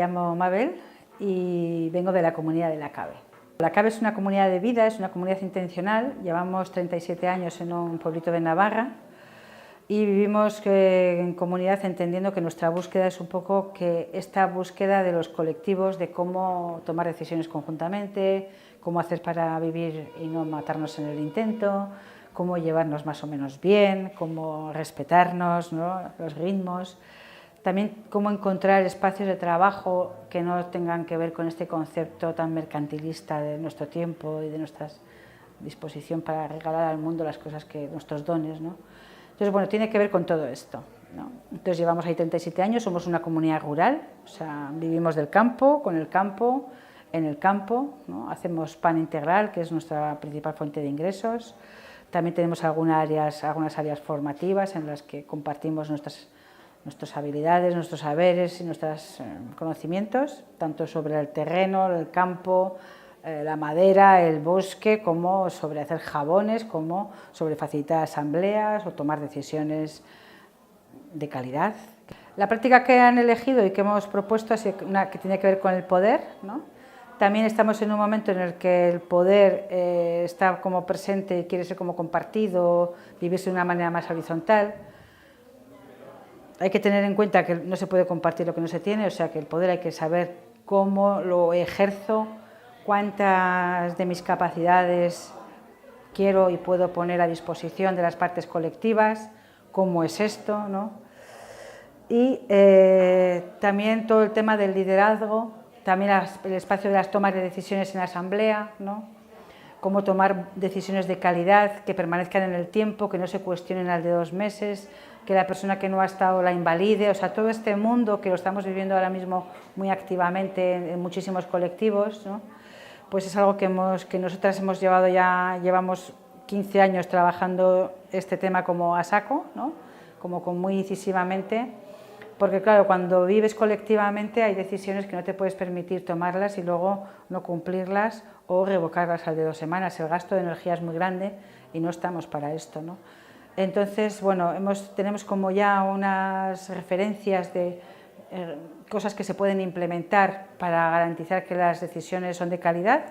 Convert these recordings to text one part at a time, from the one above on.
Me llamo Mabel y vengo de la comunidad de La Cabe. La Cabe es una comunidad de vida, es una comunidad intencional. Llevamos 37 años en un pueblito de Navarra y vivimos en comunidad entendiendo que nuestra búsqueda es un poco que esta búsqueda de los colectivos, de cómo tomar decisiones conjuntamente, cómo hacer para vivir y no matarnos en el intento, cómo llevarnos más o menos bien, cómo respetarnos, ¿no?, los ritmos. También cómo encontrar espacios de trabajo que no tengan que ver con este concepto tan mercantilista de nuestro tiempo y de nuestra disposición para regalar al mundo las cosas que nuestros dones, ¿no? Entonces, bueno, tiene que ver con todo esto, ¿no? Entonces, llevamos ahí 37 años, somos una comunidad rural, o sea, vivimos del campo, con el campo, en el campo, ¿no? Hacemos pan integral, que es nuestra principal fuente de ingresos. También tenemos algunas áreas formativas en las que compartimos nuestras habilidades, nuestros saberes y nuestros conocimientos, tanto sobre el terreno, el campo, la madera, el bosque, como sobre hacer jabones, como sobre facilitar asambleas o tomar decisiones de calidad. La práctica que han elegido y que hemos propuesto es una que tiene que ver con el poder, ¿no? También estamos en un momento en el que el poder está como presente y quiere ser como compartido, vivirse de una manera más horizontal. Hay que tener en cuenta que no se puede compartir lo que no se tiene, o sea que el poder hay que saber cómo lo ejerzo, cuántas de mis capacidades quiero y puedo poner a disposición de las partes colectivas, cómo es esto, ¿no? Y también todo el tema del liderazgo, también el espacio de las tomas de decisiones en la asamblea, ¿no? Cómo tomar decisiones de calidad, que permanezcan en el tiempo, que no se cuestionen al de 2 meses, que la persona que no ha estado la invalide, o sea, todo este mundo que lo estamos viviendo ahora mismo muy activamente en muchísimos colectivos, ¿no? Pues es algo que nosotras hemos llevamos 15 años trabajando este tema como a saco, ¿no? Como muy incisivamente, porque claro, cuando vives colectivamente hay decisiones que no te puedes permitir tomarlas y luego no cumplirlas o revocarlas al de 2 semanas. El gasto de energía es muy grande y no estamos para esto, ¿no? Entonces, bueno, tenemos como ya unas referencias de cosas que se pueden implementar para garantizar que las decisiones son de calidad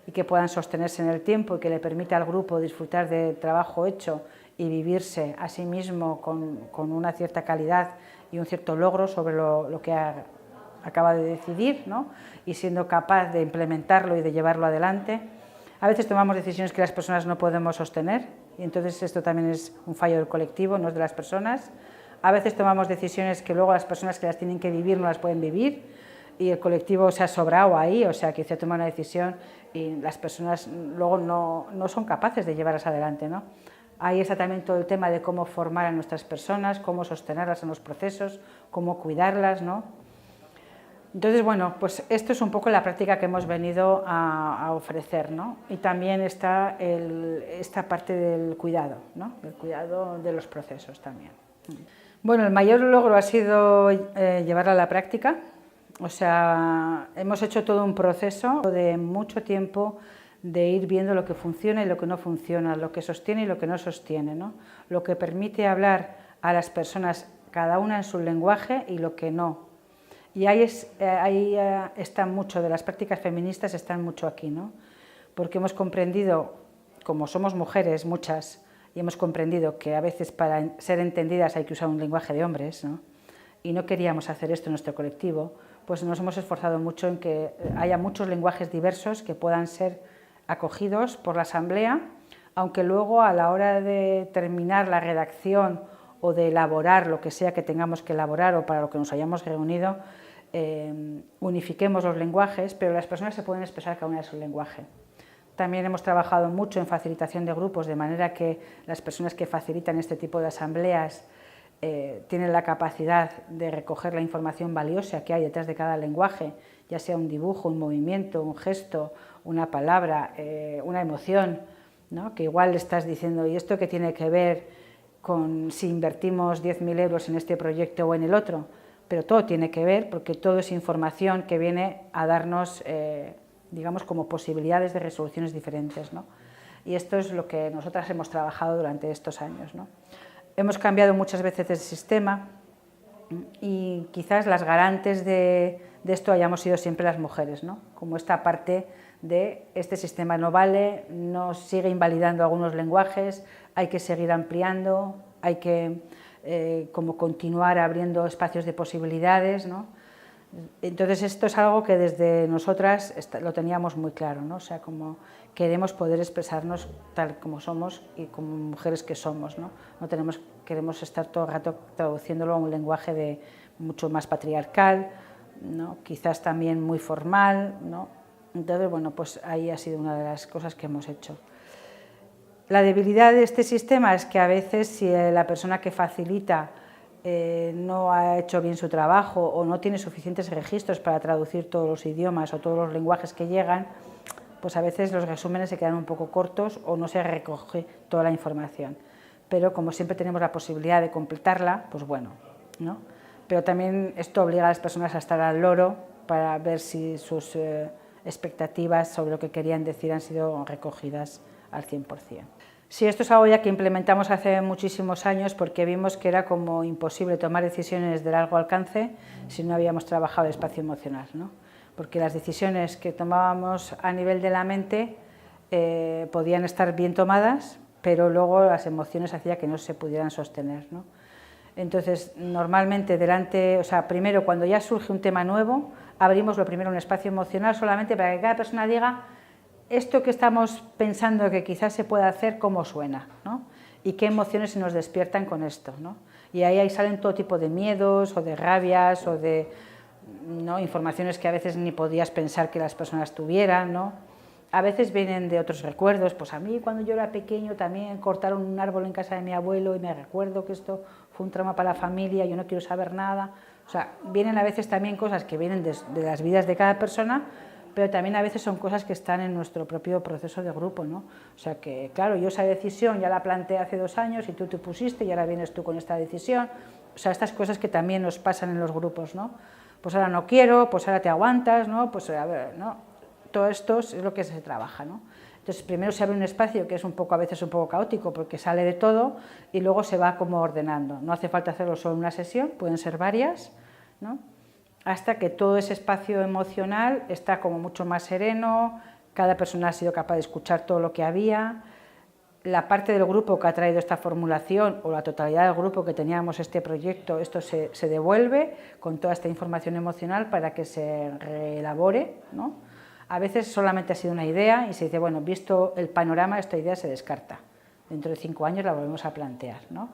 y que puedan sostenerse en el tiempo y que le permita al grupo disfrutar del trabajo hecho y vivirse a sí mismo con una cierta calidad y un cierto logro sobre lo que acaba de decidir, ¿no? Y siendo capaz de implementarlo y de llevarlo adelante. A veces tomamos decisiones que las personas no podemos sostener y entonces esto también es un fallo del colectivo, no es de las personas. A veces tomamos decisiones que luego las personas que las tienen que vivir no las pueden vivir y el colectivo se ha sobrado ahí, o sea que se toma una decisión y las personas luego no son capaces de llevarlas adelante, ¿no? Ahí está también todo el tema de cómo formar a nuestras personas, cómo sostenerlas en los procesos, cómo cuidarlas, ¿no? Entonces, bueno, pues esto es un poco la práctica que hemos venido a ofrecer, ¿no? Y también está esta parte del cuidado, ¿no? El cuidado de los procesos también. Bueno, el mayor logro ha sido llevarla a la práctica, o sea, hemos hecho todo un proceso de mucho tiempo de ir viendo lo que funciona y lo que no funciona, lo que sostiene y lo que no sostiene, ¿no? Lo que permite hablar a las personas, cada una en su lenguaje, y lo que no. Y ahí está mucho de las prácticas feministas, están mucho aquí, ¿no? Porque hemos comprendido, como somos mujeres muchas, y hemos comprendido que a veces para ser entendidas hay que usar un lenguaje de hombres, ¿no? Y no queríamos hacer esto en nuestro colectivo, pues nos hemos esforzado mucho en que haya muchos lenguajes diversos que puedan ser acogidos por la asamblea, aunque luego a la hora de terminar la redacción o de elaborar lo que sea que tengamos que elaborar o para lo que nos hayamos reunido, unifiquemos los lenguajes, pero las personas se pueden expresar cada una de su lenguaje. También hemos trabajado mucho en facilitación de grupos, de manera que las personas que facilitan este tipo de asambleas tienen la capacidad de recoger la información valiosa que hay detrás de cada lenguaje, ya sea un dibujo, un movimiento, un gesto, una palabra, una emoción, ¿no? Que igual le estás diciendo, ¿y esto qué tiene que ver con si invertimos 10.000 euros en este proyecto o en el otro? Pero todo tiene que ver porque todo es información que viene a darnos, digamos, como posibilidades de resoluciones diferentes, ¿no? Y esto es lo que nosotras hemos trabajado durante estos años, ¿no? Hemos cambiado muchas veces el sistema y quizás las garantes de de esto hayamos sido siempre las mujeres, ¿no? Como esta parte de este sistema no vale, nos sigue invalidando algunos lenguajes, hay que seguir ampliando, hay que como continuar abriendo espacios de posibilidades, ¿no? Entonces esto es algo que desde nosotras lo teníamos muy claro, ¿no? O sea, como queremos poder expresarnos tal como somos y como mujeres que somos, ¿no? Queremos estar todo el rato traduciéndolo a un lenguaje mucho más patriarcal, ¿no? Quizás también muy formal, ¿no? Entonces, bueno, pues ahí ha sido una de las cosas que hemos hecho. La debilidad de este sistema es que a veces si la persona que facilita no ha hecho bien su trabajo o no tiene suficientes registros para traducir todos los idiomas o todos los lenguajes que llegan, pues a veces los resúmenes se quedan un poco cortos o no se recoge toda la información. Pero como siempre tenemos la posibilidad de completarla, pues bueno, ¿no? Pero también esto obliga a las personas a estar al loro para ver si sus expectativas sobre lo que querían decir han sido recogidas al 100%. Sí, esto es algo ya que implementamos hace muchísimos años porque vimos que era como imposible tomar decisiones de largo alcance si no habíamos trabajado el espacio emocional, ¿no? Porque las decisiones que tomábamos a nivel de la mente podían estar bien tomadas, pero luego las emociones hacían que no se pudieran sostener, ¿no? Entonces, normalmente primero cuando ya surge un tema nuevo, abrimos lo primero un espacio emocional solamente para que cada persona diga esto que estamos pensando que quizás se pueda hacer, cómo suena, ¿no? Y qué emociones se nos despiertan con esto, ¿no? Y ahí salen todo tipo de miedos o de rabias o de, ¿no?, informaciones que a veces ni podías pensar que las personas tuvieran, ¿no? A veces vienen de otros recuerdos, pues a mí cuando yo era pequeño también cortaron un árbol en casa de mi abuelo y me recuerdo que esto fue un trauma para la familia, yo no quiero saber nada. O sea, vienen a veces también cosas que vienen de las vidas de cada persona, pero también a veces son cosas que están en nuestro propio proceso de grupo, ¿no? O sea que, claro, yo esa decisión ya la planteé hace 2 años y tú te pusiste y ahora vienes tú con esta decisión. O sea, estas cosas que también nos pasan en los grupos, ¿no? Pues ahora no quiero, pues ahora te aguantas, ¿no? Pues a ver, ¿no? Todo esto es lo que se trabaja, ¿no? Entonces, primero se abre un espacio que es a veces un poco caótico porque sale de todo y luego se va como ordenando. No hace falta hacerlo solo en una sesión, pueden ser varias, ¿no? Hasta que todo ese espacio emocional está como mucho más sereno, cada persona ha sido capaz de escuchar todo lo que había, la parte del grupo que ha traído esta formulación o la totalidad del grupo que teníamos este proyecto, esto se devuelve con toda esta información emocional para que se reelabore, ¿no? A veces solamente ha sido una idea y se dice, bueno, visto el panorama, esta idea se descarta. Dentro de 5 años la volvemos a plantear, ¿no?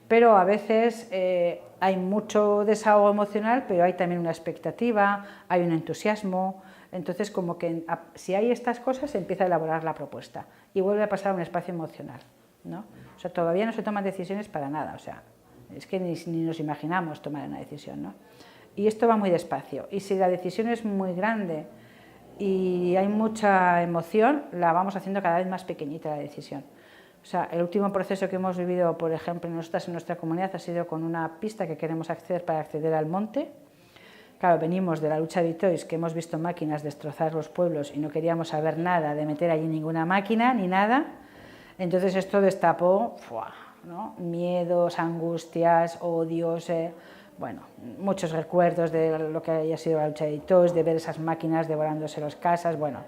Pero a veces hay mucho desahogo emocional, pero hay también una expectativa, hay un entusiasmo. Entonces, como que si hay estas cosas, se empieza a elaborar la propuesta y vuelve a pasar a un espacio emocional, ¿no? O sea, todavía no se toman decisiones para nada, o sea, es que ni nos imaginamos tomar una decisión, ¿no? Y esto va muy despacio. Y si la decisión es muy grande y hay mucha emoción, la vamos haciendo cada vez más pequeñita la decisión. O sea, el último proceso que hemos vivido, por ejemplo, en nuestra comunidad ha sido con una pista que queremos acceder para acceder al monte. Claro, venimos de la lucha de Itois, que hemos visto máquinas destrozar los pueblos y no queríamos saber nada de meter allí ninguna máquina ni nada. Entonces esto destapó, ¿no?, miedos, angustias, odios, bueno, muchos recuerdos de lo que haya sido la lucha de Itois, de ver esas máquinas devorándose las casas, bueno,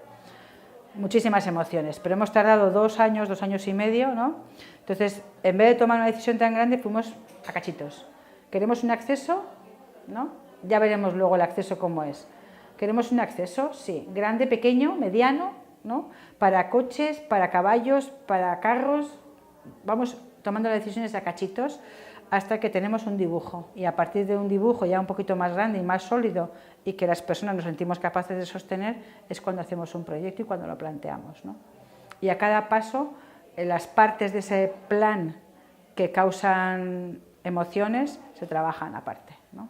muchísimas emociones, pero hemos tardado 2 años, 2 años y medio, ¿no? Entonces, en vez de tomar una decisión tan grande, fuimos a cachitos. ¿Queremos un acceso? ¿No? Ya veremos luego el acceso cómo es. ¿Queremos un acceso? Sí. Grande, pequeño, mediano, ¿no? Para coches, para caballos, para carros. Vamos tomando las decisiones a cachitos hasta que tenemos un dibujo. Y a partir de un dibujo ya un poquito más grande y más sólido y que las personas nos sentimos capaces de sostener, es cuando hacemos un proyecto y cuando lo planteamos, ¿no? Y a cada paso, las partes de ese plan que causan emociones se trabajan aparte, ¿no?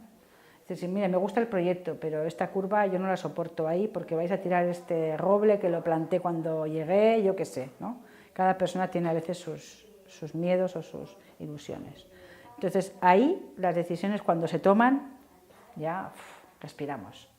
Es decir, mira, me gusta el proyecto, pero esta curva yo no la soporto ahí porque vais a tirar este roble que lo planté cuando llegué, yo qué sé, ¿no? Cada persona tiene a veces sus miedos o sus ilusiones. Entonces, ahí las decisiones cuando se toman, ya respiramos.